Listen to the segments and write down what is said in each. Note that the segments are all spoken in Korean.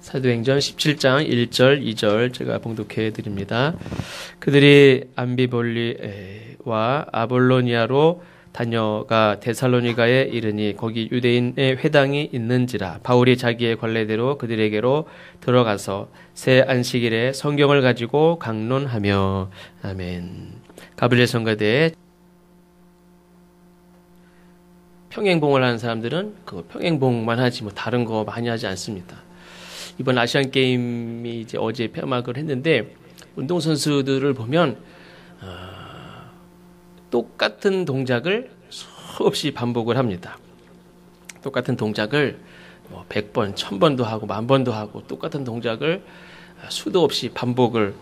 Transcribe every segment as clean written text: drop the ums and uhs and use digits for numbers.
사도행전 17장 1절, 2절 제가 봉독해 드립니다. 그들이 암비볼리와 아볼로니아로 다녀가 데살로니가에 이르니 거기 유대인의 회당이 있는지라. 바울이 자기의 관례대로 그들에게로 들어가서 새 안식일에 성경을 가지고 강론하며. 아멘. 가브리엘 성가대에 평행봉을 하는 사람들은 그 평행봉만 하지 뭐 다른 거 많이 하지 않습니다. 이번 아시안 게임이 이제 어제 폐막을 했는데 운동선수들을 보면 똑같은 동작을 수없이 반복을 합니다. 똑같은 동작을 100번, 1000번도 하고 10,000번도 하고 똑같은 동작을 수도 없이 반복을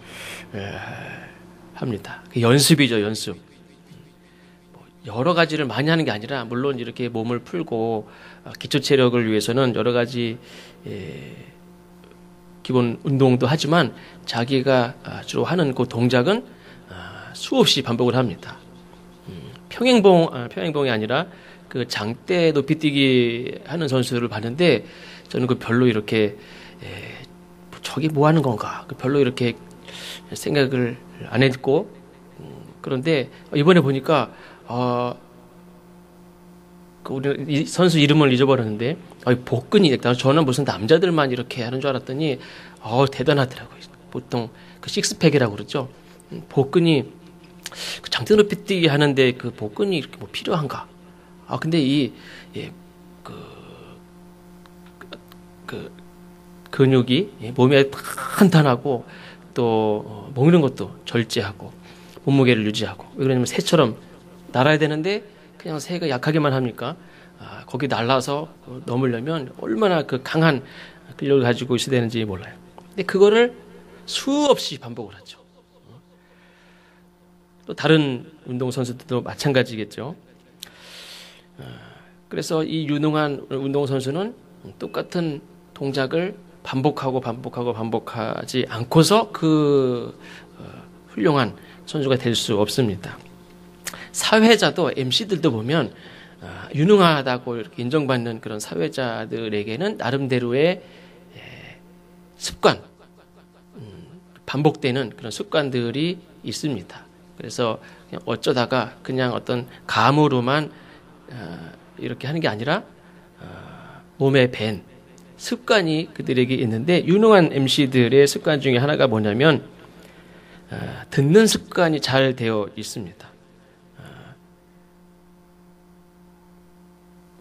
합니다. 연습이죠, 연습. 여러 가지를 많이 하는 게 아니라 물론 이렇게 몸을 풀고 기초 체력을 위해서는 여러 가지 기본 운동도 하지만 자기가 주로 하는 그 동작은 수없이 반복을 합니다. 평행봉이 아니라 그 장대 높이뛰기 하는 선수들을 봤는데 저는 그 별로 이렇게 저게 뭐 하는 건가 별로 이렇게 생각을 안 했고 그런데 이번에 보니까 우리 이 선수 이름을 잊어버렸는데 복근이 저는 무슨 남자들만 이렇게 하는 줄 알았더니 대단하더라고요. 보통 그 식스팩이라고 그러죠. 복근이 그 장대 높이뛰기 하는데 그 복근이 이렇게 뭐 필요한가? 근데 그 근육이 몸에 탄탄하고 또 먹는 것도 절제하고 몸무게를 유지하고 왜 그러냐면 새처럼 날아야 되는데 그냥 새가 약하게만 합니까? 거기 날라서 넘으려면 얼마나 그 강한 근력을 가지고 있어야 되는지 몰라요. 근데 그거를 수없이 반복을 하죠. 또 다른 운동선수들도 마찬가지겠죠. 그래서 이 유능한 운동선수는 똑같은 동작을 반복하지 않고서 그 훌륭한 선수가 될 수 없습니다. 사회자도 MC들도 보면 유능하다고 이렇게 인정받는 그런 사회자들에게는 나름대로의 습관, 반복되는 그런 습관들이 있습니다. 그래서 그냥 어쩌다가 그냥 어떤 감으로만 이렇게 하는 게 아니라 몸에 밴 습관이 그들에게 있는데 유능한 MC들의 습관 중에 하나가 뭐냐면 듣는 습관이 잘 되어 있습니다.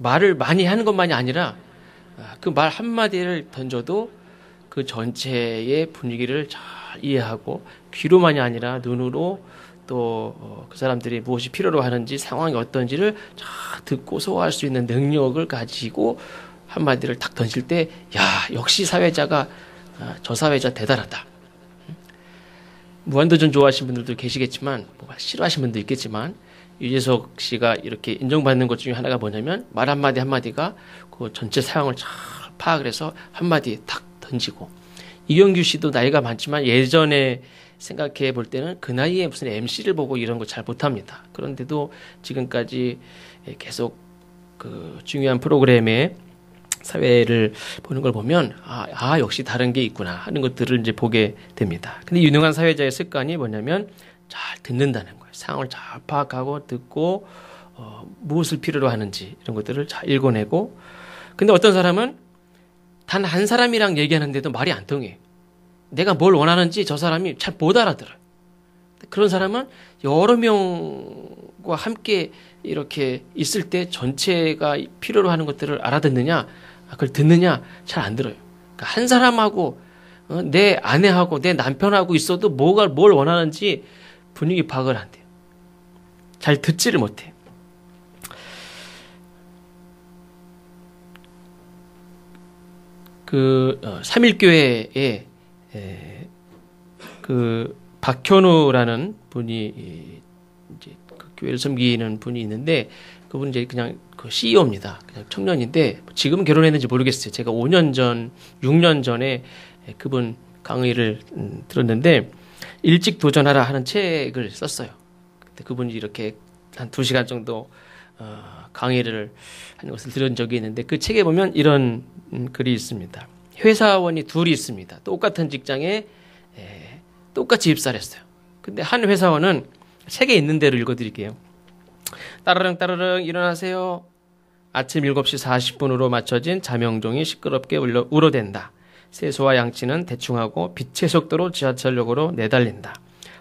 말을 많이 하는 것만이 아니라 그 말 한마디를 던져도 그 전체의 분위기를 잘 이해하고 귀로만이 아니라 눈으로 또 그 사람들이 무엇이 필요로 하는지 상황이 어떤지를 잘 듣고 소화할 수 있는 능력을 가지고 한마디를 딱 던질 때 역시 사회자가 저 사회자 대단하다. 무한도전 좋아하시는 분들도 계시겠지만 싫어하시는 분도 있겠지만 유재석 씨가 이렇게 인정받는 것 중에 하나가 뭐냐면 말 한마디 한마디가 그 전체 상황을 잘 파악을 해서 한마디 딱 던지고 이경규 씨도 나이가 많지만 예전에 생각해 볼 때는 그 나이에 무슨 MC를 보고 이런 거 잘 못합니다. 그런데도 지금까지 계속 그 중요한 프로그램에 사회를 보는 걸 보면 역시 다른 게 있구나 하는 것들을 이제 보게 됩니다. 근데 유능한 사회자의 습관이 뭐냐면 잘 듣는다는 거예요. 상황을 잘 파악하고 듣고 무엇을 필요로 하는지 이런 것들을 잘 읽어내고 근데 어떤 사람은 단 한 사람이랑 얘기하는데도 말이 안 통해요. 내가 뭘 원하는지 저 사람이 잘 못 알아들어요. 그런 사람은 여러 명과 함께 이렇게 있을 때 전체가 필요로 하는 것들을 알아듣느냐 그걸 듣느냐 잘 안 들어요. 그러니까 한 사람하고 내 아내하고 내 남편하고 있어도 뭘 원하는지 분위기 파악을 안 돼요. 잘 듣지를 못해요. 삼일교회에 그 박현우라는 분이 이제 그 교회를 섬기는 분이 있는데 그분은 이제 그냥 그 CEO입니다. 그냥 청년인데 지금은 결혼했는지 모르겠어요. 제가 5년 전, 6년 전에 그분 강의를 들었는데 일찍 도전하라 하는 책을 썼어요. 그때 그분이 이렇게 한 2시간 정도 강의를 하는 것을 들은 적이 있는데 그 책에 보면 이런 글이 있습니다. 회사원이 둘이 있습니다. 똑같은 직장에 똑같이 입사를 했어요. 근데 한 회사원은 책에 있는 대로 읽어드릴게요. 따르릉 따르릉 일어나세요. 아침 7시 40분으로 맞춰진 자명종이 시끄럽게 울어댄다. 세수와 양치는 대충 하고 빛의 속도로 지하철역으로 내달린다.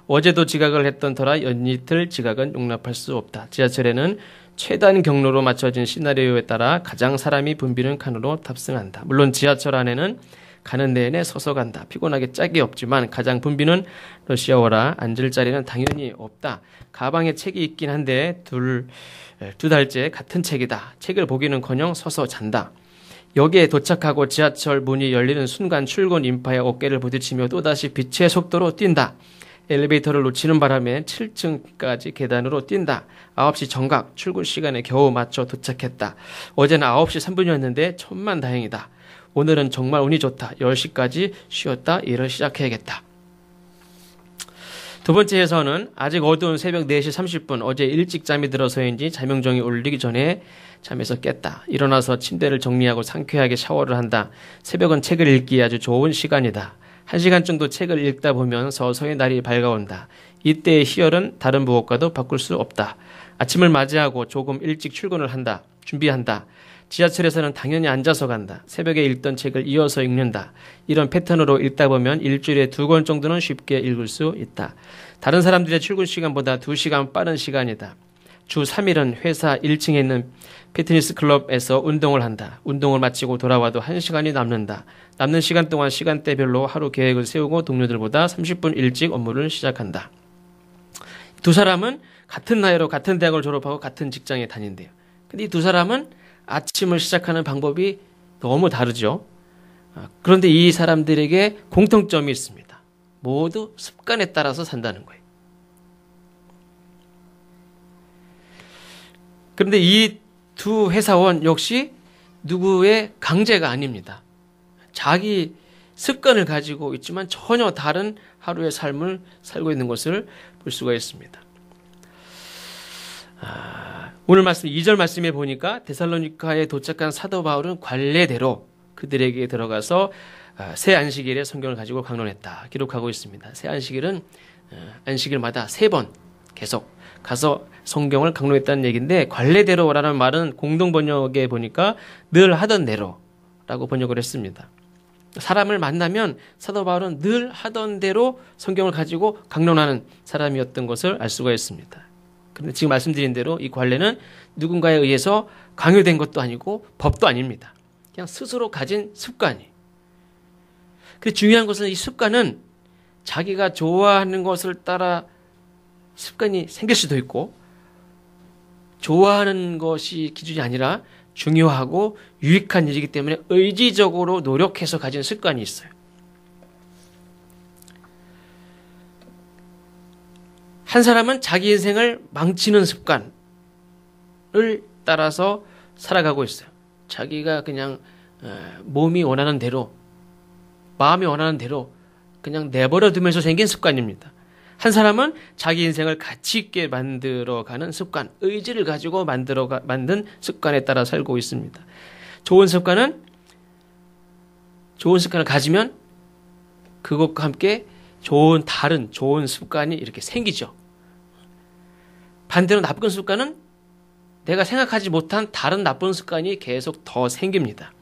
어제도 지각을 했던 터라 연이틀 지각은 용납할 수 없다. 지하철에는 최단 경로로 맞춰진 시나리오에 따라 가장 사람이 붐비는 칸으로 탑승한다. 물론 지하철 안에는 가는 내내 서서 간다. 피곤하게 짝이 없지만 가장 붐비는 러시아어라 앉을 자리는 당연히 없다. 가방에 책이 있긴 한데 두 달째 같은 책이다. 책을 보기는커녕 서서 잔다. 역에 도착하고 지하철 문이 열리는 순간 출근 인파에 어깨를 부딪히며 또다시 빛의 속도로 뛴다. 엘리베이터를 놓치는 바람에 7층까지 계단으로 뛴다. 9시 정각 출근 시간에 겨우 맞춰 도착했다. 어제는 9시 3분이었는데 천만다행이다. 오늘은 정말 운이 좋다. 10시까지 쉬었다. 일을 시작해야겠다. 두 번째 해서는 아직 어두운 새벽 4시 30분 어제 일찍 잠이 들어서인지 자명종이 울리기 전에 잠에서 깼다. 일어나서 침대를 정리하고 상쾌하게 샤워를 한다. 새벽은 책을 읽기에 아주 좋은 시간이다. 1시간 정도 책을 읽다 보면 서서히 날이 밝아온다. 이때의 희열은 다른 무엇과도 바꿀 수 없다. 아침을 맞이하고 조금 일찍 출근을 한다. 준비한다. 지하철에서는 당연히 앉아서 간다. 새벽에 읽던 책을 이어서 읽는다. 이런 패턴으로 읽다 보면 일주일에 2권 정도는 쉽게 읽을 수 있다. 다른 사람들의 출근 시간보다 2시간 빠른 시간이다. 주 3일은 회사 1층에 있는 피트니스 클럽에서 운동을 한다. 운동을 마치고 돌아와도 1시간이 남는다. 남는 시간 동안 시간대별로 하루 계획을 세우고 동료들보다 30분 일찍 업무를 시작한다. 두 사람은 같은 나이로 같은 대학을 졸업하고 같은 직장에 다닌대요. 근데 이 두 사람은 아침을 시작하는 방법이 너무 다르죠. 그런데 이 사람들에게 공통점이 있습니다. 모두 습관에 따라서 산다는 거예요. 그런데 이 두 회사원 역시 누구의 강제가 아닙니다. 자기 습관을 가지고 있지만 전혀 다른 하루의 삶을 살고 있는 것을 볼 수가 있습니다. 오늘 말씀 2절 말씀에 보니까 데살로니가에 도착한 사도 바울은 관례대로 그들에게 들어가서 새 안식일에 성경을 가지고 강론했다 기록하고 있습니다. 새 안식일은 안식일마다 3번 계속 가서 성경을 강론했다는 얘기인데 관례대로라는 말은 공동 번역에 보니까 늘 하던 대로라고 번역을 했습니다. 사람을 만나면 사도 바울은 늘 하던 대로 성경을 가지고 강론하는 사람이었던 것을 알 수가 있습니다. 그런데 지금 말씀드린 대로 이 관례는 누군가에 의해서 강요된 것도 아니고 법도 아닙니다. 그냥 스스로 가진 습관이. 근데 중요한 것은 이 습관은 자기가 좋아하는 것을 따라 습관이 생길 수도 있고 좋아하는 것이 기준이 아니라 중요하고 유익한 일이기 때문에 의지적으로 노력해서 가진 습관이 있어요. 한 사람은 자기 인생을 망치는 습관을 따라서 살아가고 있어요. 자기가 그냥 몸이 원하는 대로, 마음이 원하는 대로 그냥 내버려 두면서 생긴 습관입니다. 한 사람은 자기 인생을 가치 있게 만들어가는 습관, 의지를 가지고 만든 습관에 따라 살고 있습니다. 좋은 습관을 가지면 그것과 함께 다른 좋은 습관이 이렇게 생기죠. 반대로 나쁜 습관은 내가 생각하지 못한 다른 나쁜 습관이 계속 더 생깁니다.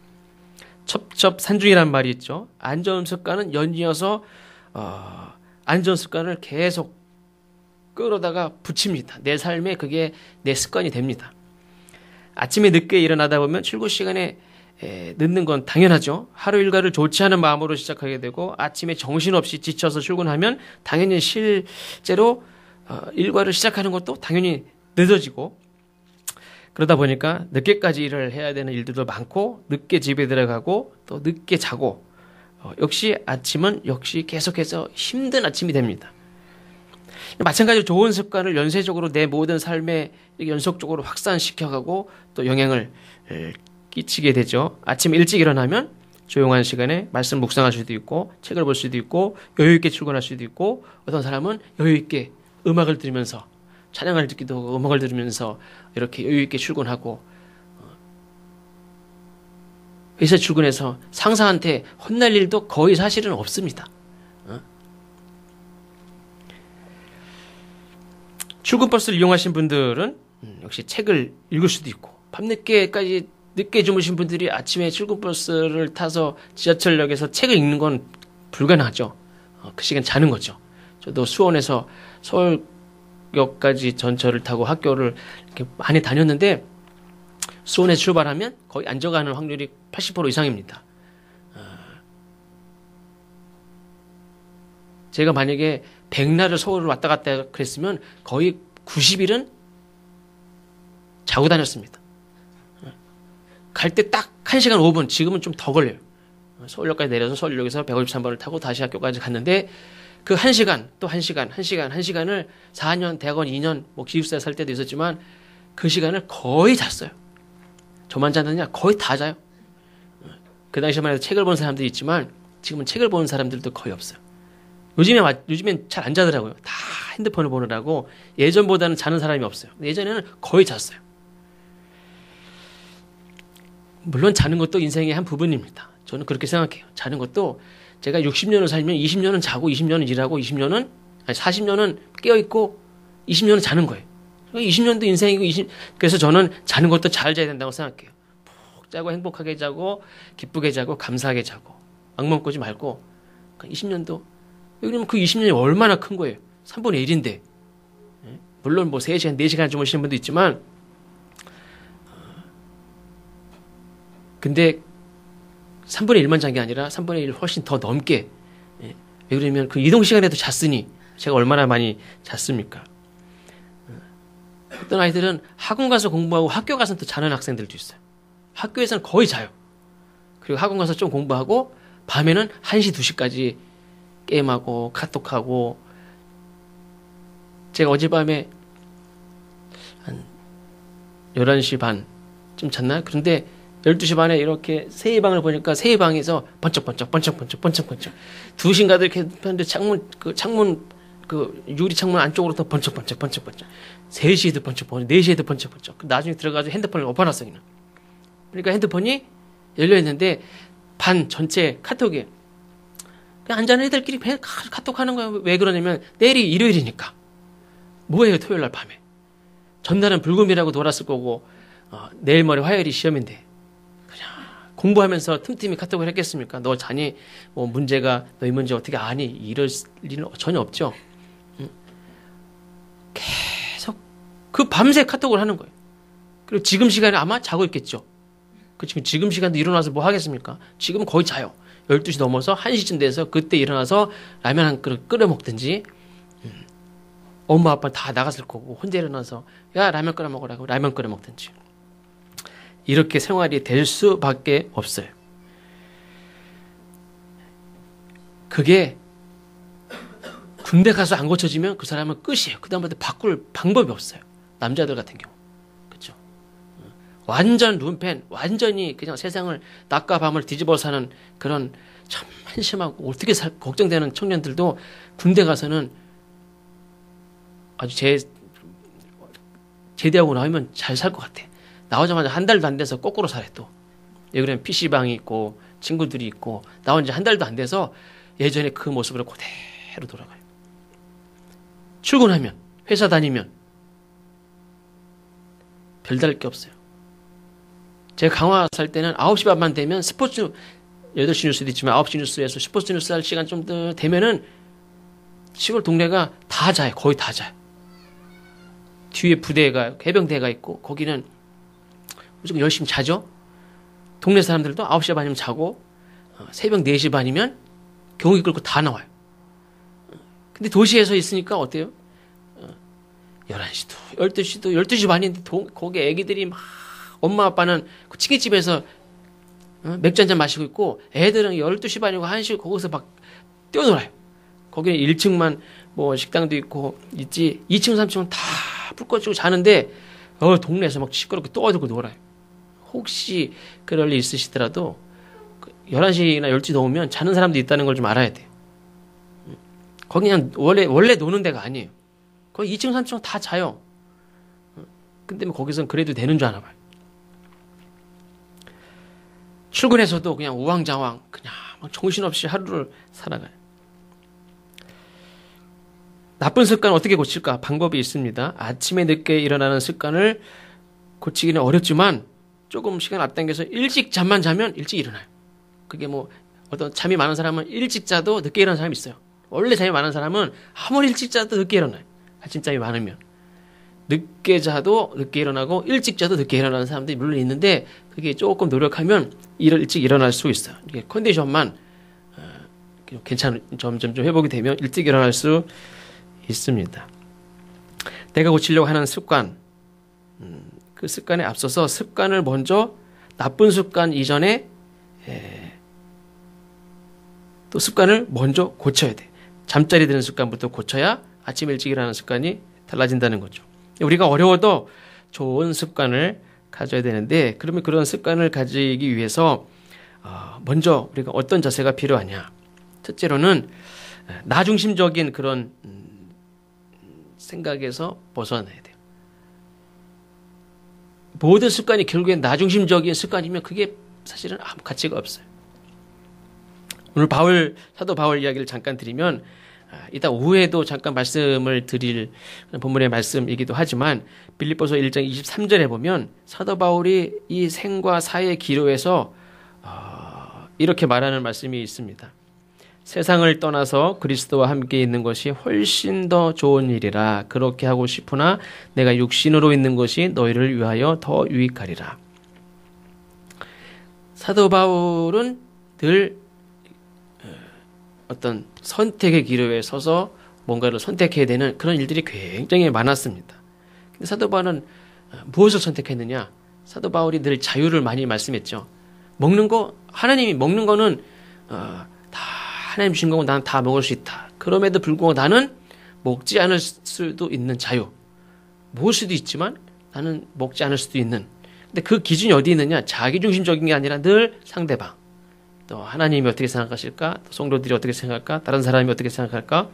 첩첩산중이라는 말이 있죠. 안 좋은 습관은 연이어서 안 좋은 습관을 계속 끌어다가 붙입니다. 내 삶에 그게 내 습관이 됩니다. 아침에 늦게 일어나다 보면 출근 시간에 늦는 건 당연하죠. 하루 일과를 좋지 않은 마음으로 시작하게 되고 아침에 정신없이 지쳐서 출근하면 당연히 실제로 일과를 시작하는 것도 당연히 늦어지고 그러다 보니까 늦게까지 일을 해야 되는 일들도 많고 늦게 집에 들어가고 또 늦게 자고 역시 아침은 역시 계속해서 힘든 아침이 됩니다. 마찬가지로 좋은 습관을 연쇄적으로 내 모든 삶에 연속적으로 확산시켜가고 또 영향을 끼치게 되죠. 아침 일찍 일어나면 조용한 시간에 말씀 묵상할 수도 있고 책을 볼 수도 있고 여유 있게 출근할 수도 있고 어떤 사람은 여유 있게 음악을 들으면서 찬양을 듣기도 하고 음악을 들으면서 이렇게 여유 있게 출근하고 회사 출근해서 상사한테 혼날 일도 거의 사실은 없습니다. 출근 버스를 이용하신 분들은 역시 책을 읽을 수도 있고, 밤늦게까지 늦게 주무신 분들이 아침에 출근 버스를 타서 지하철역에서 책을 읽는 건 불가능하죠. 그 시간 자는 거죠. 저도 수원에서 서울역까지 전철을 타고 학교를 이렇게 많이 다녔는데, 수원에 출발하면 거의 앉아가는 확률이 80% 이상입니다. 제가 만약에 100날을 서울을 왔다 갔다 그랬으면 거의 90일은 자고 다녔습니다. 갈 때 딱 1시간 5분, 지금은 좀 더 걸려요. 서울역까지 내려서 서울역에서 153번을 타고 다시 학교까지 갔는데, 그 1시간, 또 1시간, 1시간, 1시간을 4년, 대학원 2년, 뭐 기숙사에 살 때도 있었지만 그 시간을 거의 잤어요. 저만 잤느냐? 거의 다 자요. 그 당시에만 해도 책을 본 사람들이 있지만 지금은 책을 보는 사람들도 거의 없어요. 요즘엔 잘 안 자더라고요. 다 핸드폰을 보느라고 예전보다는 자는 사람이 없어요. 예전에는 거의 잤어요. 물론 자는 것도 인생의 한 부분입니다. 저는 그렇게 생각해요. 자는 것도 제가 60년을 살면 20년은 자고 20년은 일하고 40년은 깨어있고 20년은 자는 거예요. 20년도 인생이고 그래서 저는 자는 것도 잘 자야 된다고 생각해요. 푹 자고 행복하게 자고 기쁘게 자고 감사하게 자고 악몽 꾸지 말고 20년도 왜냐면 그 20년이 얼마나 큰 거예요. 3분의 1인데 물론 뭐 3시간 4시간 주무시는 분도 있지만 근데 3분의 1만 잔 게 아니라 3분의 1 훨씬 더 넘게 왜 그러냐면 그 이동 시간에도 잤으니 제가 얼마나 많이 잤습니까? 어떤 아이들은 학원 가서 공부하고 학교 가서는 또 자는 학생들도 있어요. 학교에서는 거의 자요. 그리고 학원 가서 좀 공부하고 밤에는 1시, 2시까지 게임하고 카톡하고 제가 어젯밤에 한 11시 반쯤 잤나요? 그런데 12시 반에 이렇게 새해방을 보니까 새해방에서 번쩍번쩍 2시인가도 이렇게 했는데 유리 창문 안쪽으로 더 번쩍 3시에도 번쩍 4시에도 번쩍 나중에 들어가서 핸드폰을 엎어놨어요. 그러니까 핸드폰이 열려있는데 반 전체 카톡에 그냥 앉아있는 애들끼리 카톡하는 거예요. 왜 그러냐면 내일이 일요일이니까 뭐예요 토요일날 밤에 전날은 불금이라고 놀았을 거고 내일 모레 화요일이 시험인데 그냥 공부하면서 틈틈이 카톡을 했겠습니까? 너 자니? 뭐 문제가 너희 문제 어떻게 아니? 이럴 일은 전혀 없죠. 계속 그 밤새 카톡을 하는 거예요. 그리고 지금 시간에 아마 자고 있겠죠. 지금 시간도 일어나서 뭐 하겠습니까? 지금은 거의 자요. 12시 넘어서 1시쯤 돼서 그때 일어나서 라면 한 그릇 끓여 먹든지 엄마 아빠 다 나갔을 거고 혼자 일어나서 야 라면 끓여 먹으라고 라면 끓여 먹든지 이렇게 생활이 될 수밖에 없어요. 그게 군대 가서 안 고쳐지면 그 사람은 끝이에요. 그 다음부터 바꿀 방법이 없어요. 남자들 같은 경우. 그렇죠? 완전 룸펜, 완전히 그냥 세상을 낮과 밤을 뒤집어 사는 그런 참 한심하고 어떻게 걱정되는 청년들도 군대 가서는 아주 제대하고 나오면 잘 살 것 같아. 나오자마자 한 달도 안 돼서 거꾸로 살아요 또. 여기는 PC방이 있고 친구들이 있고 나온 지 한 달도 안 돼서 예전에 그 모습으로 그대로 돌아가요. 출근하면 회사 다니면 별다를 게 없어요. 제가 강화 살 때는 9시 반만 되면 스포츠 8시 뉴스도 있지만 9시 뉴스에서 스포츠 뉴스 할 시간 좀 더 되면은 시골 동네가 다 자요. 거의 다 자요. 뒤에 부대가 해병대가 있고 거기는 무조건 열심히 자죠. 동네 사람들도 9시 반이면 자고 새벽 4시 반이면 경욱이 끌고 다 나와요. 근데 도시에서 있으니까 어때요? 11시도 12시 반인데 거기 애기들이 막 엄마 아빠는 그 치킨집에서 맥주 한잔 마시고 있고 애들은 12시 반이고 1시 거기서 막 뛰어놀아요. 거기는 1층만 뭐 식당도 있고 있지 2층 3층은 다 불 꺼지고 자는데 동네에서 막 시끄럽게 떠들고 놀아요. 혹시 그럴 일 있으시더라도 11시나 12시 넘으면 자는 사람도 있다는 걸 좀 알아야 돼요. 거기 그냥 원래 노는 데가 아니에요. 거기 2층 3층 다 자요. 근데 뭐 거기서는 그래도 되는 줄 아나 봐요. 출근해서도 그냥 우왕좌왕 그냥 막 정신없이 하루를 살아가요. 나쁜 습관 어떻게 고칠까? 방법이 있습니다. 아침에 늦게 일어나는 습관을 고치기는 어렵지만 조금 시간 앞당겨서 일찍 잠만 자면 일찍 일어나요. 그게 뭐 어떤 잠이 많은 사람은 일찍 자도 늦게 일어나는 사람이 있어요. 원래 잠이 많은 사람은 아무리 일찍 자도 늦게 일어나요. 아침잠이 많으면. 늦게 자도 늦게 일어나고 일찍 자도 늦게 일어나는 사람들이 물론 있는데 그게 조금 노력하면 일찍 일어날 수 있어요. 이게 컨디션만 괜찮은 점점 좀 회복이 되면 일찍 일어날 수 있습니다. 내가 고치려고 하는 습관, 그 습관에 앞서서 습관을 먼저 나쁜 습관 이전에 또 습관을 먼저 고쳐야 돼. 잠자리 드는 습관부터 고쳐야 아침 일찍 일어나는 습관이 달라진다는 거죠. 우리가 어려워도 좋은 습관을 가져야 되는데 그러면 그런 습관을 가지기 위해서 먼저 우리가 어떤 자세가 필요하냐. 첫째로는 나 중심적인 그런 생각에서 벗어나야 돼요. 모든 습관이 결국엔 나 중심적인 습관이면 그게 사실은 아무 가치가 없어요. 오늘 사도 바울 이야기를 잠깐 드리면 이따 오후에도 잠깐 말씀을 드릴 본문의 말씀이기도 하지만 빌립보서 1장 23절에 보면 사도 바울이 이 생과 사의 기로에서 이렇게 말하는 말씀이 있습니다. 세상을 떠나서 그리스도와 함께 있는 것이 훨씬 더 좋은 일이라. 그렇게 하고 싶으나 내가 육신으로 있는 것이 너희를 위하여 더 유익하리라. 사도 바울은 늘 어떤 선택의 기로에 서서 뭔가를 선택해야 되는 그런 일들이 굉장히 많았습니다. 근데 사도 바울은 무엇을 선택했느냐? 사도 바울이 늘 자유를 많이 말씀했죠. 먹는 거, 하나님이 먹는 거는 다 하나님 주신 거고 나는 다 먹을 수 있다. 그럼에도 불구하고 나는 먹지 않을 수도 있는 자유. 먹을 수도 있지만 나는 먹지 않을 수도 있는. 근데 그 기준이 어디 있느냐? 자기중심적인 게 아니라 늘 상대방. 또 하나님이 어떻게 생각하실까? 또 성도들이 어떻게 생각할까? 다른 사람이 어떻게 생각할까?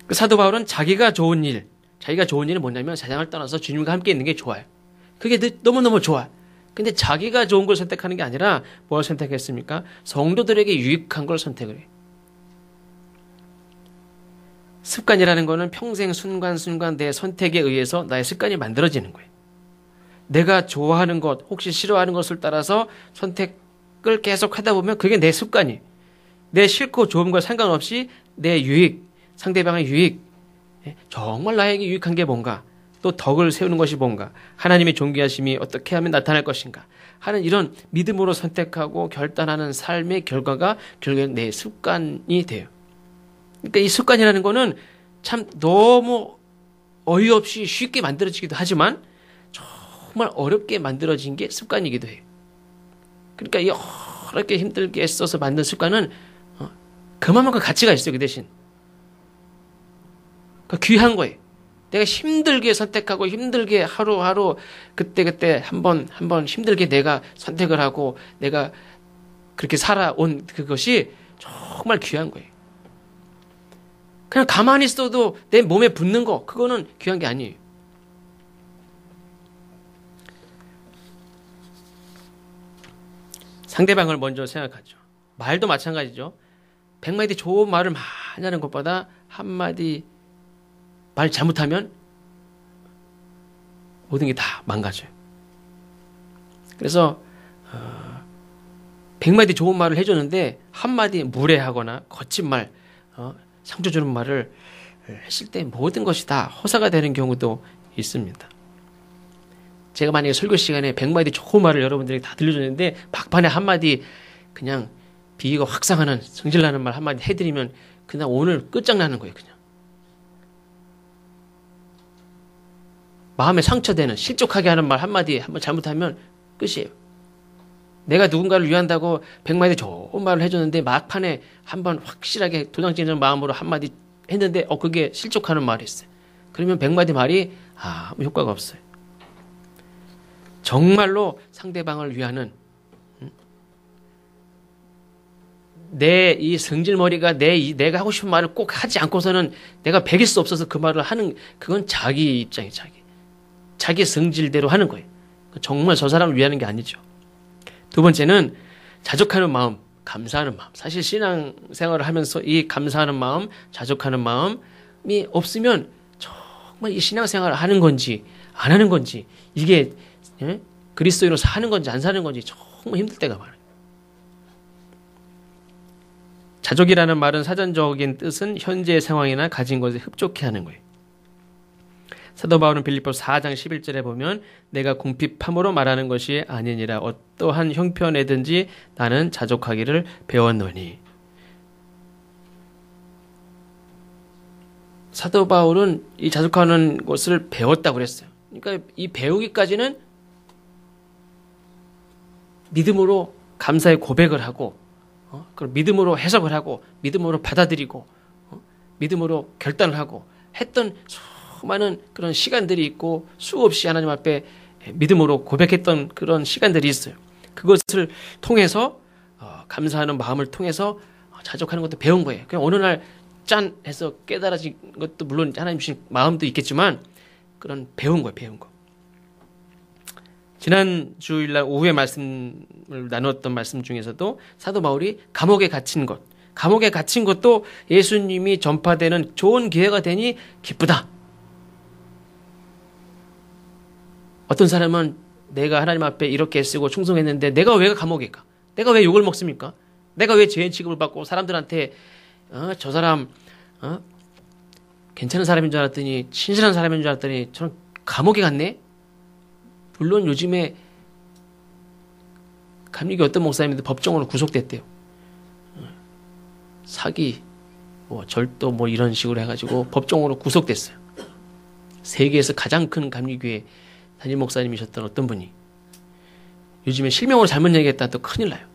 그 사도 바울은 자기가 좋은 일은 뭐냐면 세상을 떠나서 주님과 함께 있는 게 좋아요. 그게 너무너무 좋아. 근데 자기가 좋은 걸 선택하는 게 아니라 뭘 선택했습니까? 성도들에게 유익한 걸 선택을 해요. 습관이라는 거는 평생 순간순간 내 선택에 의해서 나의 습관이 만들어지는 거예요. 내가 좋아하는 것, 혹시 싫어하는 것을 따라서 선택을 계속 하다 보면 그게 내 습관이. 내 싫고 좋은 걸 상관없이 내 유익, 상대방의 유익, 정말 나에게 유익한 게 뭔가, 또 덕을 세우는 것이 뭔가, 하나님의 존귀하심이 어떻게 하면 나타날 것인가 하는 이런 믿음으로 선택하고 결단하는 삶의 결과가 결국엔 내 습관이 돼요. 그러니까 이 습관이라는 거는 참 너무 어이없이 쉽게 만들어지기도 하지만 정말 어렵게 만들어진 게 습관이기도 해요. 그러니까 여러 개 힘들게 써서 만든 습관은 그만큼 가치가 있어요. 그 대신. 그러니까 귀한 거예요. 내가 힘들게 선택하고 힘들게 하루하루 그때 한 번 힘들게 내가 선택을 하고 내가 그렇게 살아온 그것이 정말 귀한 거예요. 그냥 가만히 있어도 내 몸에 붙는 거 그거는 귀한 게 아니에요. 상대방을 먼저 생각하죠. 말도 마찬가지죠. 100마디 좋은 말을 많이 하는 것보다 한마디 말 잘못하면 모든 게 다 망가져요. 그래서 100마디 좋은 말을 해줬는데 한마디 무례하거나 거친 말, 상처 주는 말을 했을 때 모든 것이 다 허사가 되는 경우도 있습니다. 제가 만약에 설교 시간에 100마디 좋은 말을 여러분들에게 다 들려줬는데 막판에 한마디 그냥 비위가 확 상하는 성질나는 말 한마디 해드리면 그냥 오늘 끝장나는 거예요. 그냥 마음에 상처되는 실족하게 하는 말 한마디 한번 잘못하면 끝이에요. 내가 누군가를 위한다고 100마디 좋은 말을 해줬는데 막판에 한번 확실하게 도장 찍는 마음으로 한마디 했는데 그게 실족하는 말이었어요. 그러면 100마디 말이 아무 효과가 없어요. 정말로 상대방을 위하는 내 이 성질머리가 내가 하고 싶은 말을 꼭 하지 않고서는 내가 배길 수 없어서 그 말을 하는 그건 자기 입장이 자기 성질대로 하는 거예요. 정말 저 사람을 위하는 게 아니죠. 두 번째는 자족하는 마음, 감사하는 마음. 사실 신앙생활을 하면서 이 감사하는 마음, 자족하는 마음이 없으면 정말 이 신앙생활을 하는 건지 안 하는 건지, 이게 그리스도인으로서 하는 건지 안 사는 건지 정말 힘들 때가 많아요. 자족이라는 말은 사전적인 뜻은 현재의 상황이나 가진 것에 흡족해 하는 거예요. 사도 바울은 빌립보서 4장 11절에 보면 내가 궁핍함으로 말하는 것이 아니니라 어떠한 형편에든지 나는 자족하기를 배웠노니. 사도 바울은 이 자족하는 것을 배웠다고 그랬어요. 그러니까 이 배우기까지는 믿음으로 감사의 고백을 하고, 그럼 믿음으로 해석을 하고, 믿음으로 받아들이고, 믿음으로 결단을 하고 했던 수많은 그런 시간들이 있고, 수없이 하나님 앞에 믿음으로 고백했던 그런 시간들이 있어요. 그것을 통해서 감사하는 마음을 통해서 자족하는 것도 배운 거예요. 그냥 어느 날 짠 해서 깨달아진 것도 물론 하나님 주신 마음도 있겠지만 그런 배운 거예요. 배운 거. 지난 주일날 오후에 말씀을 나눴던 말씀 중에서도 사도 바울이 감옥에 갇힌 것도 예수님이 전파되는 좋은 기회가 되니 기쁘다. 어떤 사람은 내가 하나님 앞에 이렇게 쓰고 충성했는데 내가 왜 감옥에 가? 내가 왜 욕을 먹습니까? 내가 왜 죄인 취급을 받고 사람들한테 저 사람 괜찮은 사람인 줄 알았더니 신실한 사람인 줄 알았더니 저는 감옥에 갔네? 물론 요즘에 감리교 어떤 목사님도 법정으로 구속됐대요. 사기, 절도 이런 식으로 해가지고 법정으로 구속됐어요. 세계에서 가장 큰 감리교회 담임 목사님이셨던 어떤 분이 요즘에 실명으로 잘못 얘기했다 또 큰일 나요.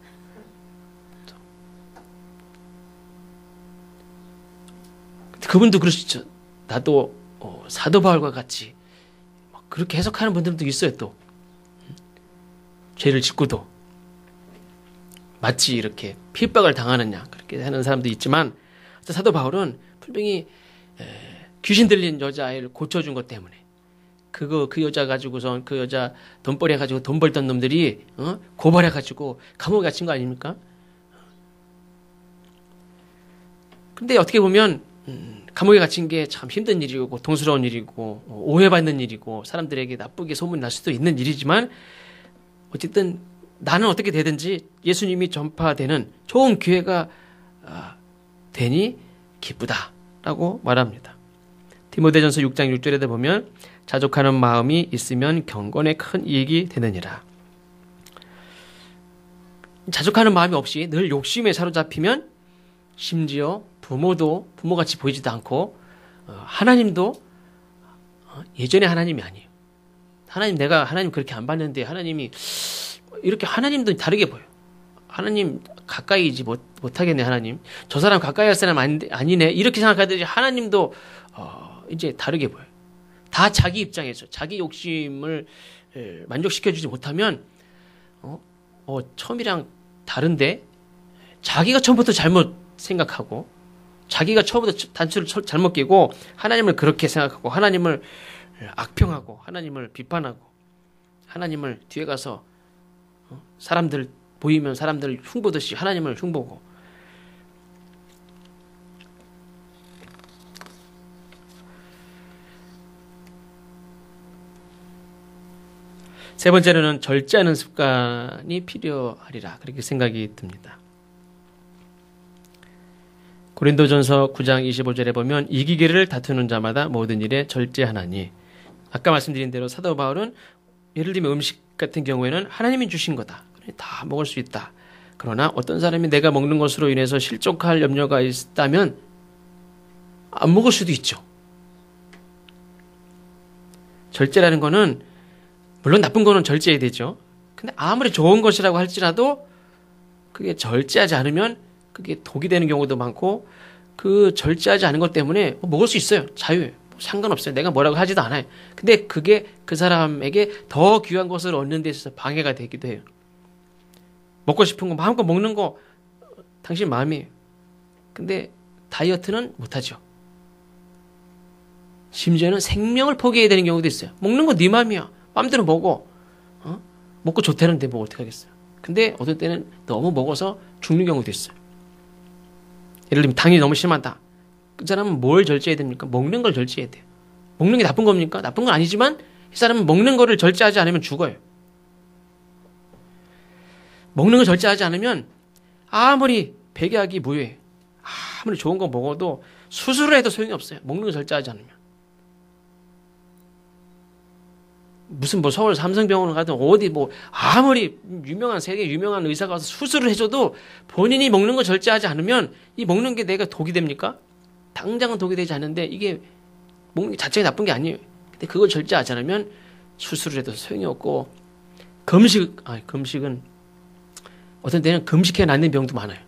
그분도 그러시죠. 나도 사도 바울과 같이 그렇게 해석하는 분들도 있어요. 또 죄를 짓고도 마치 이렇게 핍박을 당하느냐 그렇게 하는 사람도 있지만 사도 바울은 분명히 귀신 들린 여자아이를 고쳐준 것 때문에 그 여자 가지고선 그 여자 돈벌이 해가지고 돈 벌던 놈들이 고발해가지고 감옥에 갇힌 거 아닙니까? 근데 어떻게 보면 감옥에 갇힌 게 참 힘든 일이고 고통스러운 일이고 오해받는 일이고 사람들에게 나쁘게 소문이 날 수도 있는 일이지만 어쨌든 나는 어떻게 되든지 예수님이 전파되는 좋은 기회가 되니 기쁘다라고 말합니다. 디모데전서 6장 6절에도 보면 자족하는 마음이 있으면 경건에 큰 이익이 되느니라. 자족하는 마음이 없이 늘 욕심에 사로잡히면 심지어 부모도 부모같이 보이지도 않고 하나님도 예전의 하나님이 아니에요. 내가 하나님 그렇게 안 봤는데 하나님이 이렇게 하나님도 다르게 보여요. 하나님 가까이지 못하겠네. 하나님 저 사람 가까이 할 사람 아니네 이렇게 생각하듯이 하나님도 이제 다르게 보여요. 다 자기 입장에서 자기 욕심을 만족시켜주지 못하면 처음이랑 다른데 자기가 처음부터 잘못 생각하고 자기가 처음부터 단추를 잘못 끼고 하나님을 그렇게 생각하고 하나님을 악평하고 하나님을 비판하고 하나님을 뒤에 가서 사람들 보이면 사람들을 흉보듯이 하나님을 흉보고 세 번째로는 절제하는 습관이 필요하리라 그렇게 생각이 듭니다. 고린도전서 9장 25절에 보면 이기기를 다투는 자마다 모든 일에 절제하나니 아까 말씀드린 대로 사도 바울은 예를 들면 음식 같은 경우에는 하나님이 주신 거다. 다 먹을 수 있다. 그러나 어떤 사람이 내가 먹는 것으로 인해서 실족할 염려가 있다면 안 먹을 수도 있죠. 절제라는 거는 물론 나쁜 거는 절제해야 되죠. 근데 아무리 좋은 것이라고 할지라도 그게 절제하지 않으면 그게 독이 되는 경우도 많고 그 절제하지 않은 것 때문에 먹을 수 있어요. 자유예요. 상관없어요. 내가 뭐라고 하지도 않아요. 근데 그게 그 사람에게 더 귀한 것을 얻는 데 있어서 방해가 되기도 해요. 먹고 싶은 거 마음껏 먹는 거 당신 마음이에요. 근데 다이어트는 못하죠. 심지어는 생명을 포기해야 되는 경우도 있어요. 먹는 거 네 마음이야. 마음대로 먹어. 먹고 좋다는데 뭐 어떻게 하겠어요. 근데 어떤 때는 너무 먹어서 죽는 경우도 있어요. 예를 들면 당이 너무 심하다. 그 사람은 뭘 절제해야 됩니까? 먹는 걸 절제해야 돼요. 먹는 게 나쁜 겁니까? 나쁜 건 아니지만 이 사람은 먹는 거를 절제하지 않으면 죽어요. 먹는 걸 절제하지 않으면 아무리 백약이 무효해요. 아무리 좋은 거 먹어도 수술을 해도 소용이 없어요. 먹는 걸 절제하지 않으면. 무슨 뭐 서울 삼성병원을 가든 어디 뭐 아무리 유명한 세계 유명한 의사가 와서 수술을 해줘도 본인이 먹는 거 절제하지 않으면 이 먹는 게 내가 독이 됩니까? 당장은 독이 되지 않는데 이게 먹는 게 자체가 나쁜 게 아니에요. 근데 그걸 절제하지 않으면 수술을 해도 소용이 없고 금식은 어떤 때는 금식해 낫는 병도 많아요.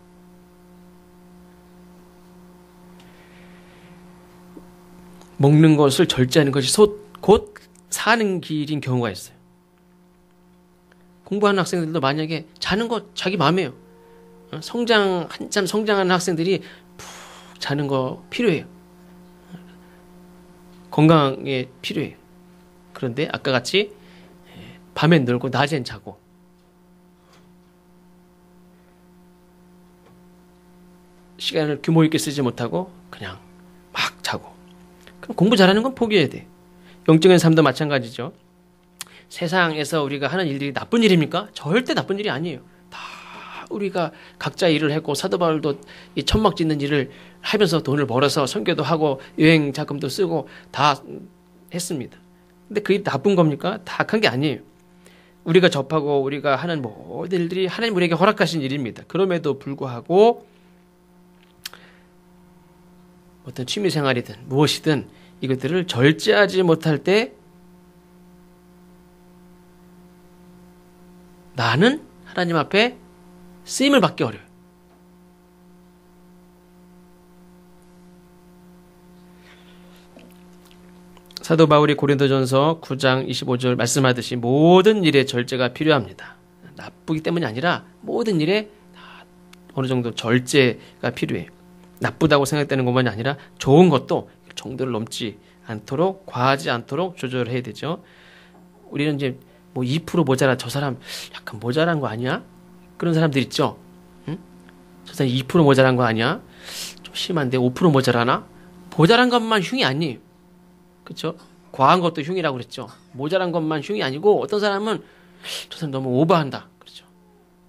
먹는 것을 절제하는 것이 곧 사는 길인 경우가 있어요. 공부하는 학생들도 만약에 자는 거 자기 마음이에요. 한참 성장하는 학생들이 푹 자는 거 필요해요. 건강에 필요해요. 그런데 아까 같이 밤엔 놀고 낮엔 자고 시간을 규모 있게 쓰지 못하고 그냥 막 자고 그럼 공부 잘하는 건 포기해야 돼. 영적인 삶도 마찬가지죠. 세상에서 우리가 하는 일들이 나쁜 일입니까? 절대 나쁜 일이 아니에요. 다 우리가 각자 일을 했고 사도 바울도 이 천막 짓는 일을 하면서 돈을 벌어서 선교도 하고 여행 자금도 쓰고 다 했습니다. 근데 그게 나쁜 겁니까? 다 악한 게 아니에요. 우리가 접하고 우리가 하는 모든 일들이 하나님 우리에게 허락하신 일입니다. 그럼에도 불구하고 어떤 취미생활이든 무엇이든 이것들을 절제하지 못할 때 나는 하나님 앞에 쓰임을 받기 어려워요. 사도 바울이 고린도전서 9장 25절 말씀하듯이 모든 일에 절제가 필요합니다. 나쁘기 때문이 아니라 모든 일에 어느 정도 절제가 필요해요. 나쁘다고 생각되는 것만이 아니라 좋은 것도 정도를 넘지 않도록 과하지 않도록 조절해야 되죠. 우리는 이제 뭐 2% 모자라 저 사람 약간 모자란 거 아니야? 그런 사람들 있죠. 응? 저 사람 2% 모자란 거 아니야? 좀 심한데 5% 모자라나? 모자란 것만 흉이 아니에요. 그렇죠? 과한 것도 흉이라고 그랬죠. 모자란 것만 흉이 아니고 어떤 사람은 저 사람 너무 오버한다. 그렇죠?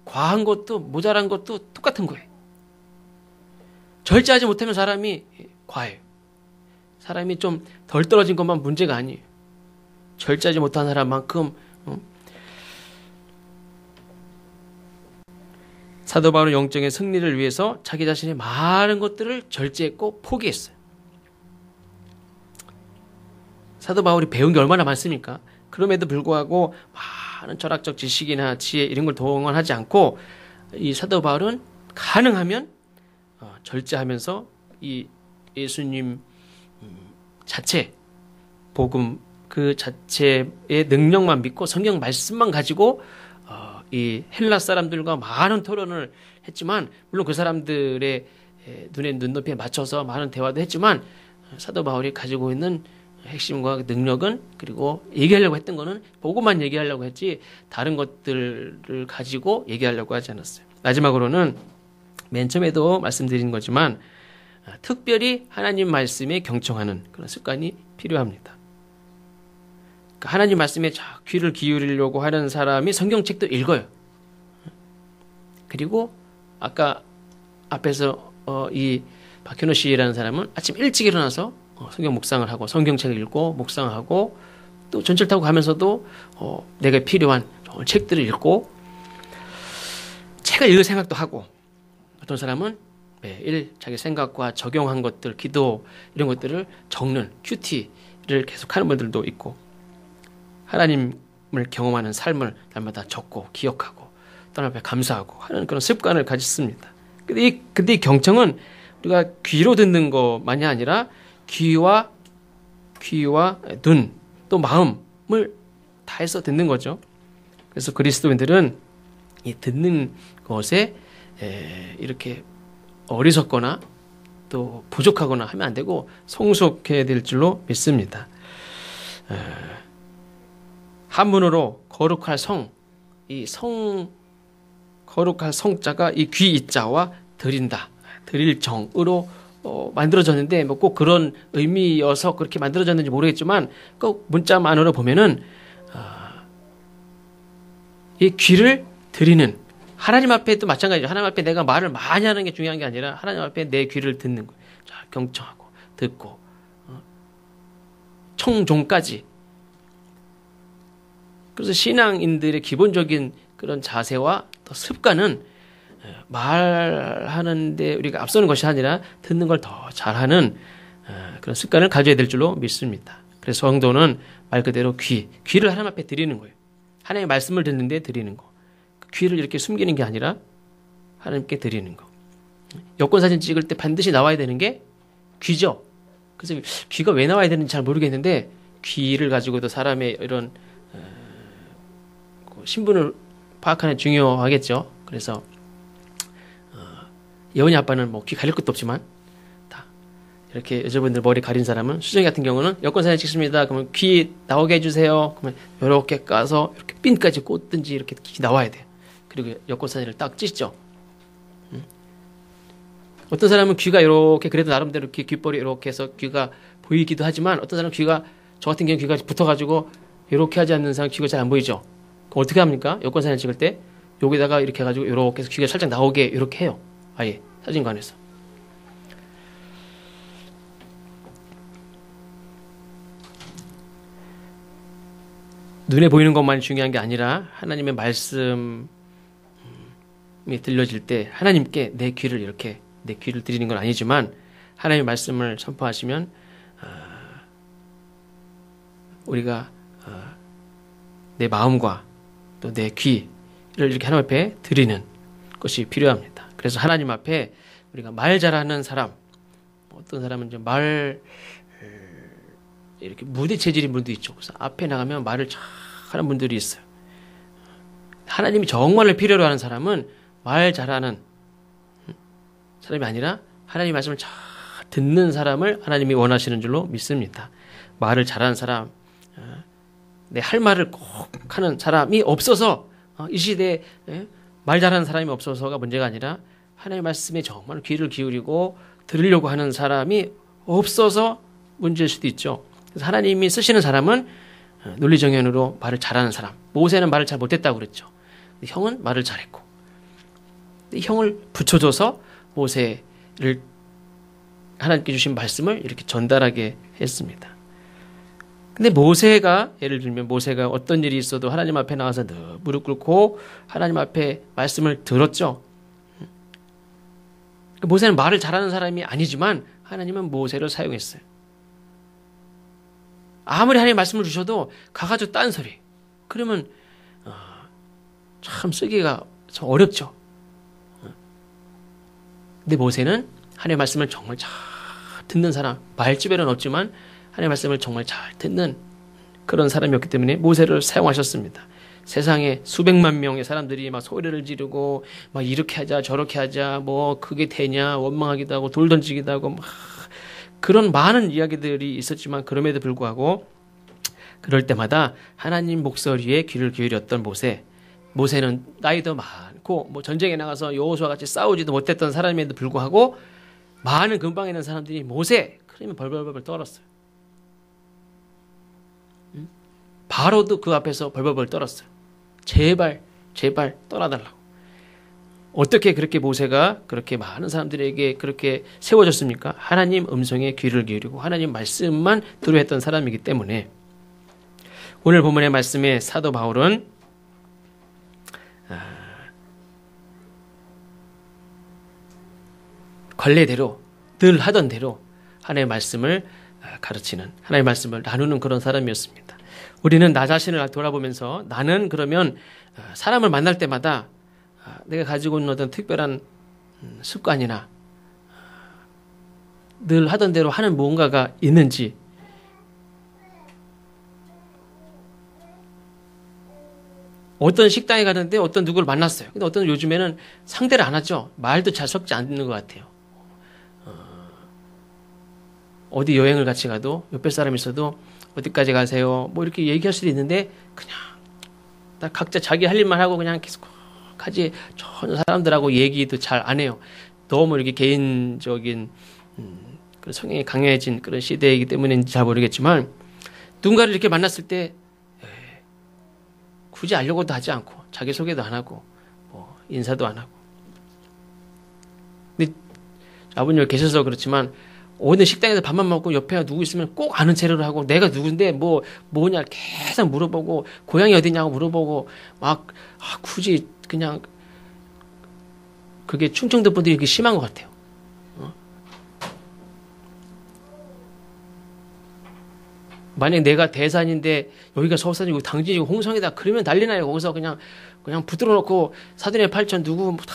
과한 것도 모자란 것도 똑같은 거예요. 절제하지 못하면 사람이 과해요. 사람이 좀 덜 떨어진 것만 문제가 아니에요. 절제하지 못한 사람만큼 사도 바울은 영적인 승리를 위해서 자기 자신의 많은 것들을 절제했고 포기했어요. 사도 바울이 배운 게 얼마나 많습니까? 그럼에도 불구하고 많은 철학적 지식이나 지혜 이런 걸 동원하지 않고 이 사도 바울은 가능하면 절제하면서 이 예수님 자체 복음 그 자체의 능력만 믿고 성경 말씀만 가지고 이 헬라 사람들과 많은 토론을 했지만 물론 그 사람들의 눈에 눈높이에 맞춰서 많은 대화도 했지만 사도 바울이 가지고 있는 핵심과 능력은 그리고 얘기하려고 했던 거는 복음만 얘기하려고 했지 다른 것들을 가지고 얘기하려고 하지 않았어요. 마지막으로는 맨 처음에도 말씀드린 거지만 특별히 하나님 말씀에 경청하는 그런 습관이 필요합니다. 그러니까 하나님 말씀에 귀를 기울이려고 하는 사람이 성경책도 읽어요. 그리고 아까 앞에서 이 박현우 씨라는 사람은 아침 일찍 일어나서 성경 묵상을 하고 성경책을 읽고 묵상하고 또 전철 타고 가면서도 내가 필요한 좋은 책들을 읽고 책을 읽을 생각도 하고 어떤 사람은 매일 자기 생각과 적용한 것들, 기도 이런 것들을 적는 큐티를 계속하는 분들도 있고 하나님을 경험하는 삶을 날마다 적고 기억하고 또 앞에 감사하고 하는 그런 습관을 가졌습니다. 근데 이 경청은 우리가 귀로 듣는 것만이 아니라 귀와 눈 또 마음을 다해서 듣는 거죠. 그래서 그리스도인들은 이 듣는 것에 이렇게 어리석거나 또 부족하거나 하면 안 되고 성숙해야 될 줄로 믿습니다. 한문으로 거룩할 성, 이 성 거룩할 성자가 이 귀 이자와 드린다, 드릴 정으로 만들어졌는데 뭐 꼭 그런 의미여서 그렇게 만들어졌는지 모르겠지만 꼭 문자만으로 보면은 이 귀를 드리는, 하나님 앞에도 마찬가지죠. 하나님 앞에 내가 말을 많이 하는 게 중요한 게 아니라 하나님 앞에 내 귀를 듣는 거예요. 자, 경청하고 듣고 청종까지. 그래서 신앙인들의 기본적인 그런 자세와 또 습관은 말하는데 우리가 앞서는 것이 아니라 듣는 걸 더 잘하는 그런 습관을 가져야 될 줄로 믿습니다. 그래서 성도는 말 그대로 귀를 하나님 앞에 드리는 거예요. 하나님의 말씀을 듣는데 드리는 거. 귀를 이렇게 숨기는 게 아니라 하나님께 드리는 거. 여권사진 찍을 때 반드시 나와야 되는 게 귀죠. 그래서 귀가 왜 나와야 되는지 잘 모르겠는데 귀를 가지고도 사람의 이런 신분을 파악하는 게 중요하겠죠. 그래서 예원이 아빠는 뭐 귀 가릴 것도 없지만 다 이렇게 여자분들 머리 가린 사람은, 수정이 같은 경우는 여권사진 찍습니다. 그러면 귀 나오게 해주세요. 그러면 이렇게 까서 이렇게 핀까지 꽂든지 이렇게 귀 나와야 돼요. 그리고 여권사진을 딱 찢죠. 어떤 사람은 귀가 이렇게 그래도 나름대로 이렇게 귓볼이 이렇게 해서 귀가 보이기도 하지만 어떤 사람은 귀가, 저 같은 경우는 귀가 붙어가지고 이렇게 하지 않는 사람 귀가 잘 안 보이죠. 그럼 어떻게 합니까? 여권사진 찍을 때 여기다가 이렇게 해가지고 이렇게 해서 귀가 살짝 나오게 이렇게 해요. 아예 사진관에서. 눈에 보이는 것만이 중요한 게 아니라 하나님의 말씀이 들려질 때 하나님께 내 귀를 이렇게, 내 귀를 드리는 건 아니지만 하나님의 말씀을 선포하시면 우리가 내 마음과 또 내 귀를 이렇게 하나님 앞에 드리는 것이 필요합니다. 그래서 하나님 앞에 우리가 말 잘하는 사람, 어떤 사람은 이제 이렇게 무대 체질인 분도 있죠. 그래서 앞에 나가면 말을 잘하는 분들이 있어요. 하나님이 정말을 필요로 하는 사람은 말 잘하는 사람이 아니라 하나님 말씀을 잘 듣는 사람을 하나님이 원하시는 줄로 믿습니다. 말을 잘하는 사람, 내 할 말을 꼭 하는 사람이 없어서, 이 시대에 말 잘하는 사람이 없어서가 문제가 아니라 하나님의 말씀에 정말 귀를 기울이고 들으려고 하는 사람이 없어서 문제일 수도 있죠. 그래서 하나님이 쓰시는 사람은 논리정연으로 말을 잘하는 사람. 모세는 말을 잘 못했다고 그랬죠. 형은 말을 잘했고, 형을 붙여줘서 모세를 하나님께 주신 말씀을 이렇게 전달하게 했습니다. 근데 모세가, 예를 들면 모세가 어떤 일이 있어도 하나님 앞에 나가서 늘 무릎 꿇고 하나님 앞에 말씀을 들었죠. 모세는 말을 잘하는 사람이 아니지만 하나님은 모세를 사용했어요. 아무리 하나님 말씀을 주셔도 가가지고 딴소리. 그러면 참 쓰기가 참 어렵죠. 근데 모세는 하나님의 말씀을 정말 잘 듣는 사람, 말주변은 없지만 하나님의 말씀을 정말 잘 듣는 그런 사람이었기 때문에 모세를 사용하셨습니다. 세상에 수백만 명의 사람들이 막 소리를 지르고 막 이렇게 하자 저렇게 하자, 뭐 그게 되냐, 원망하기도 하고 돌 던지기도 하고 막 그런 많은 이야기들이 있었지만 그럼에도 불구하고 그럴 때마다 하나님 목소리에 귀를 기울였던 모세는 나이도 많고 뭐 전쟁에 나가서 여호수아와 같이 싸우지도 못했던 사람임에도 불구하고 많은 근방에 있는 사람들이 모세 그러면 벌벌벌 떨었어요. 바로도 그 앞에서 벌벌벌 떨었어요. 제발 떠나달라고. 어떻게 그렇게 모세가 그렇게 많은 사람들에게 그렇게 세워졌습니까? 하나님 음성에 귀를 기울이고 하나님 말씀만 두려워했던 사람이기 때문에. 오늘 본문의 말씀에 사도 바울은 관례대로 늘 하던 대로 하나님의 말씀을 가르치는, 하나님의 말씀을 나누는 그런 사람이었습니다. 우리는 나 자신을 돌아보면서 나는 그러면 사람을 만날 때마다 내가 가지고 있는 어떤 특별한 습관이나 늘 하던 대로 하는 무언가가 있는지, 어떤 식당에 가는데 어떤 누구를 만났어요. 근데 어떤 요즘에는 상대를 안 하죠. 말도 잘 섞지 않는 것 같아요. 어디 여행을 같이 가도 옆에 사람이 있어도 어디까지 가세요? 뭐 이렇게 얘기할 수도 있는데 그냥 다 각자 자기 할 일만 하고 그냥 계속 하지 전혀 사람들하고 얘기도 잘 안 해요. 너무 이렇게 개인적인 그런 성향이 강해진 그런 시대이기 때문인지 잘 모르겠지만 누군가를 이렇게 만났을 때 굳이 알려고도 하지 않고 자기소개도 안 하고 뭐 인사도 안 하고. 근데 아버님 계셔서 그렇지만 오늘 식당에서 밥만 먹고 옆에 누구 있으면 꼭 아는 체를 하고 내가 누군데 뭐냐 계속 물어보고 고향이 어디냐고 물어보고 막 굳이 그냥 그게 충청도 분들이 이렇게 심한 것 같아요. 만약 내가 대산인데 여기가 서산이고 당진이고 홍성이다 그러면 난리 나요. 거기서 그냥 붙들어 놓고 사돈의 팔촌 누구 다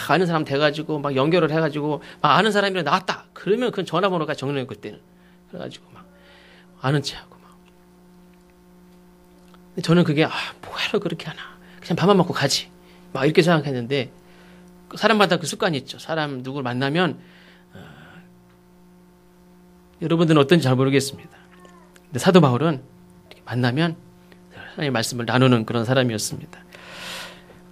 아는 사람 돼가지고 막 연결을 해가지고 막 아는 사람이라 나왔다. 그러면 그 전화번호가 정리해요 그때는. 그래가지고 막 아는 체하고 막. 근데 저는 그게 뭐하러 그렇게 하나. 그냥 밥만 먹고 가지. 막 이렇게 생각했는데 사람마다 그 습관이 있죠. 사람 누구를 만나면 여러분들은 어떤지 잘 모르겠습니다. 근데 사도 바울은 이렇게 만나면 하나님의 말씀을 나누는 그런 사람이었습니다.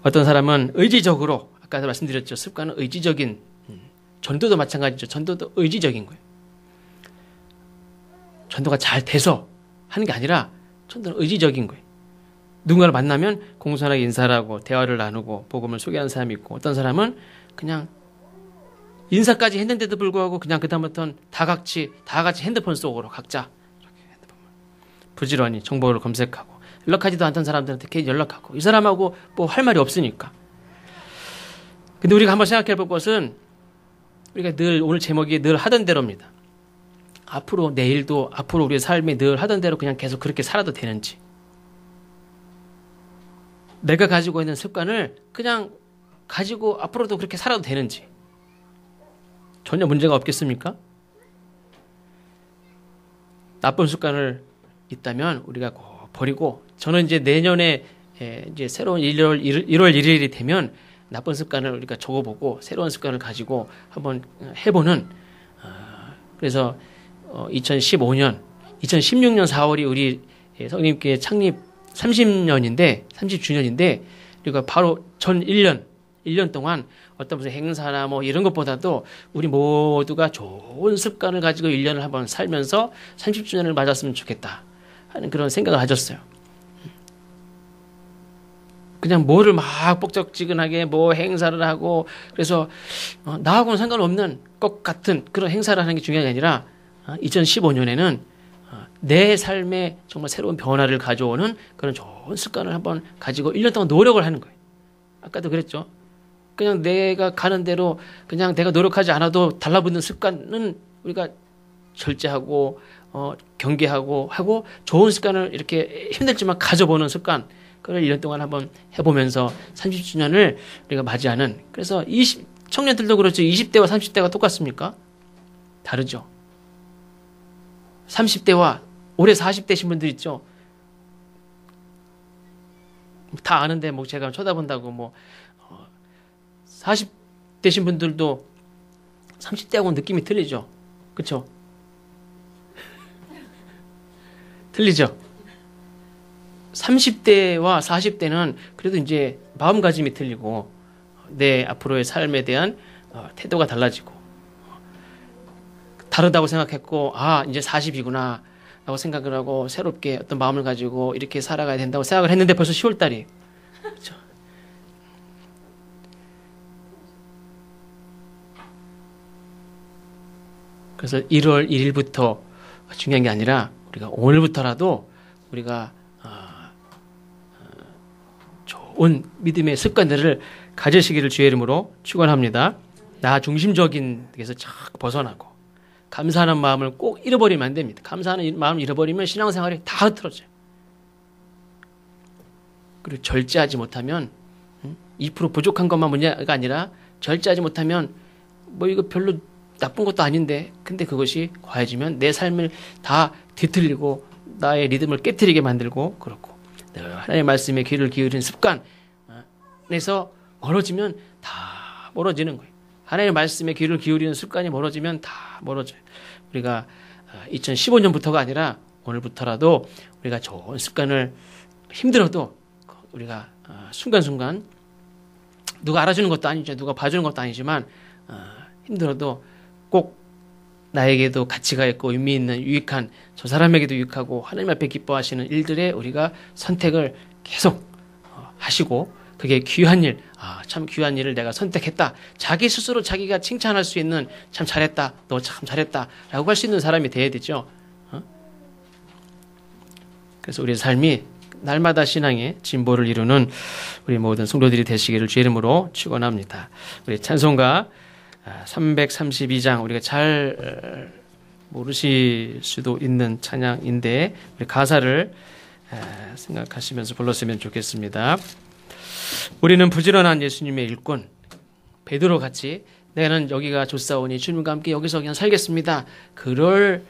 어떤 사람은 의지적으로 아까 말씀드렸죠. 습관은 의지적인 전도도 마찬가지죠. 전도도 의지적인 거예요. 전도가 잘 돼서 하는 게 아니라 전도는 의지적인 거예요. 누군가를 만나면 공손하게 인사를 하고 대화를 나누고 복음을 소개하는 사람이 있고 어떤 사람은 그냥 인사까지 했는데도 불구하고 그냥 그다음부터는 다 같이 핸드폰 속으로 각자 부지런히 정보를 검색하고 연락하지도 않던 사람들한테 계속 연락하고 이 사람하고 뭐 할 말이 없으니까. 근데 우리가 한번 생각해 볼 것은 우리가 늘 오늘 제목이 늘 하던 대로입니다. 앞으로 내일도 앞으로 우리의 삶이 늘 하던 대로 그냥 계속 그렇게 살아도 되는지 내가 가지고 있는 습관을 그냥 가지고 앞으로도 그렇게 살아도 되는지 전혀 문제가 없겠습니까? 나쁜 습관을 있다면 우리가 꼭 버리고 저는 이제 내년에 이제 새로운 1월 1일이 되면 나쁜 습관을 우리가 적어보고 새로운 습관을 가지고 한번 해보는 그래서 2016년 4월이 우리 성림교회 창립 30주년인데 우리가 바로 전 1년 동안 어떤 무슨 행사나 뭐 이런 것보다도 우리 모두가 좋은 습관을 가지고 1년을 한번 살면서 30주년을 맞았으면 좋겠다 하는 그런 생각을 가졌어요. 그냥 뭐를 막 뻑적지근하게 뭐 행사를 하고 그래서 나하고는 상관없는 것 같은 그런 행사를 하는 게 중요한 게 아니라 2015년에는 내 삶에 정말 새로운 변화를 가져오는 그런 좋은 습관을 한번 가지고 1년 동안 노력을 하는 거예요. 아까도 그랬죠. 그냥 내가 가는 대로 그냥 내가 노력하지 않아도 달라붙는 습관은 우리가 절제하고 경계하고 하고 좋은 습관을 이렇게 힘들지만 가져보는 습관 그걸 1년 동안 한번 해보면서 30주년을 우리가 맞이하는 그래서 청년들도 그렇죠. 20대와 30대가 똑같습니까? 다르죠. 30대와 올해 40대신 분들 있죠. 다 아는데 뭐 제가 쳐다본다고 뭐 40대신 분들도 30대하고는 느낌이 틀리죠. 그렇죠? 틀리죠. 30대와 40대는 그래도 이제 마음가짐이 틀리고 내 앞으로의 삶에 대한 태도가 달라지고 다르다고 생각했고 이제 40이구나 라고 생각을 하고 새롭게 어떤 마음을 가지고 이렇게 살아가야 된다고 생각을 했는데 벌써 10월달이에요. 그렇죠? 그래서 1월 1일부터 중요한 게 아니라 우리가 오늘부터라도 우리가 좋은 믿음의 습관들을 가지시기를 주의 이름으로 축원합니다. 나 중심적인 데서 착 벗어나고 감사하는 마음을 꼭 잃어버리면 안 됩니다. 감사하는 마음을 잃어버리면 신앙생활이 다 흐트러져요. 그리고 절제하지 못하면 2% 부족한 것만 문제가 아니라 절제하지 못하면 뭐 이거 별로 나쁜 것도 아닌데 근데 그것이 과해지면 내 삶을 다 뒤틀리고 나의 리듬을 깨트리게 만들고 그렇고 하나님의 말씀에 귀를 기울이는 습관에서 멀어지면 다 멀어지는 거예요. 하나님의 말씀에 귀를 기울이는 습관이 멀어지면 다 멀어져요. 우리가 2015년부터가 아니라 오늘부터라도 우리가 좋은 습관을 힘들어도 우리가 순간순간 누가 알아주는 것도 아니죠. 누가 봐주는 것도 아니지만 힘들어도 꼭 나에게도 가치가 있고 의미 있는 유익한, 저 사람에게도 유익하고 하나님 앞에 기뻐하시는 일들에 우리가 선택을 계속 하시고, 그게 귀한 일, 참 귀한 일을 내가 선택했다. 자기 스스로 자기가 칭찬할 수 있는, 참 잘했다, 너 참 잘했다 라고 할 수 있는 사람이 돼야 되죠. 그래서 우리의 삶이 날마다 신앙의 진보를 이루는 우리 모든 성도들이 되시기를 주의 이름으로 축원합니다. 우리 찬송가 332장, 우리가 잘 모르실 수도 있는 찬양인데 우리 가사를 생각하시면서 불렀으면 좋겠습니다. 우리는 부지런한 예수님의 일꾼, 베드로 같이 나는 여기가 좋사오니 주님과 함께 여기서 그냥 살겠습니다. 그럴